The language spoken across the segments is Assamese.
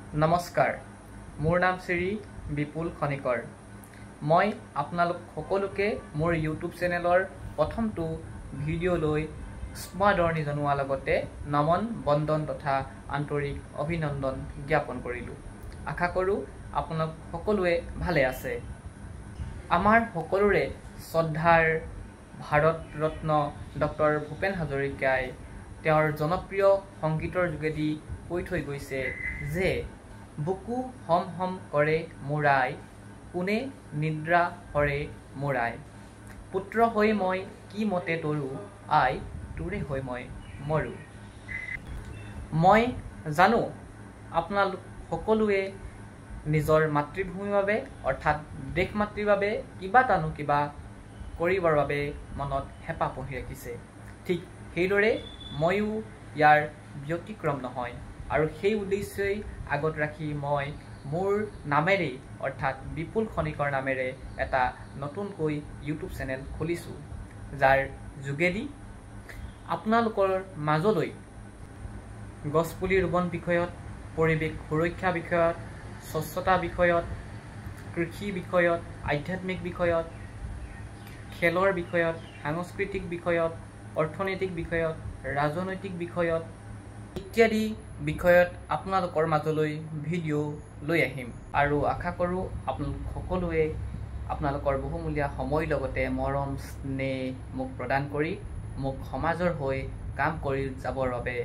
নমস্কাৰ, মোৰ নাম শ্ৰী বিপুল খনিকৰ। মই আপোনালোক সকলোকে মোৰ ইউটিউব চেনেলৰ প্ৰথমটো ভিডিঅ'লৈ স্বাগতম জনোৱাৰ লগতে নমন বন্দন তথা আন্তৰিক অভিনন্দন জ্ঞাপন কৰিলোঁ। আশা কৰোঁ আপোনালোক সকলোৱে ভালে আছে। আমাৰ সকলোৰে শ্ৰদ্ধাৰ ভাৰত ৰত্ন ডক্টৰ ভূপেন হাজৰিকাই তেওঁৰ জনপ্ৰিয় সংগীতৰ যোগেদি কৈ থৈ গৈছে যে বুকু হম হম কৰে মোৰাই, কোনে নিদ্ৰা হৰে মোৰাই। পুত্ৰ হৈ মই কি মতে তৰো, আই তোৰে হৈ মই মৰো। মই জানো আপোনালোক সকলোৱে নিজৰ মাতৃভূমিৰ বাবে অৰ্থাৎ দেশ মাতৃৰ বাবে কিবা কৰিবৰ বাবে মনত হেঁপাহ পুহি ৰাখিছে। ঠিক সেইদৰে ময়ো ইয়াৰ ব্যতিক্ৰম নহয় আৰু সেই উদ্দেশ্যই আগত ৰাখি মই মোৰ নামেৰে অৰ্থাৎ বিপুল খনিকৰ নামেৰে এটা নতুনকৈ ইউটিউব চেনেল খুলিছোঁ, যাৰ যোগেদি আপোনালোকৰ মাজলৈ গছপুলি ৰোপণ বিষয়ত, পৰিৱেশ সুৰক্ষা বিষয়ত, স্বচ্ছতা বিষয়ত, কৃষি বিষয়ত, আধ্যাত্মিক বিষয়ত, খেলৰ বিষয়ত, সাংস্কৃতিক বিষয়ত, অৰ্থনৈতিক বিষয়ত, ৰাজনৈতিক বিষয়ত ইত্যাদি বিষয়ত আপোনালোকৰ মাজলৈ ভিডিঅ' লৈ আহিম আৰু আশা কৰোঁ আপোনালোক সকলোৱে আপোনালোকৰ বহুমূলীয়া সময়ৰ লগতে মৰম স্নেহ মোক প্ৰদান কৰি মোক সমাজৰ হৈ কাম কৰি যাবৰ বাবে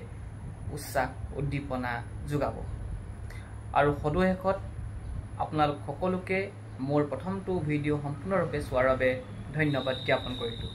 উৎসাহ উদ্দীপনা যোগাব। আৰু সদুশেষত আপোনালোক সকলোকে মোৰ প্ৰথমটো ভিডিঅ' সম্পূৰ্ণৰূপে চোৱাৰ বাবে ধন্যবাদ জ্ঞাপন কৰিলোঁ।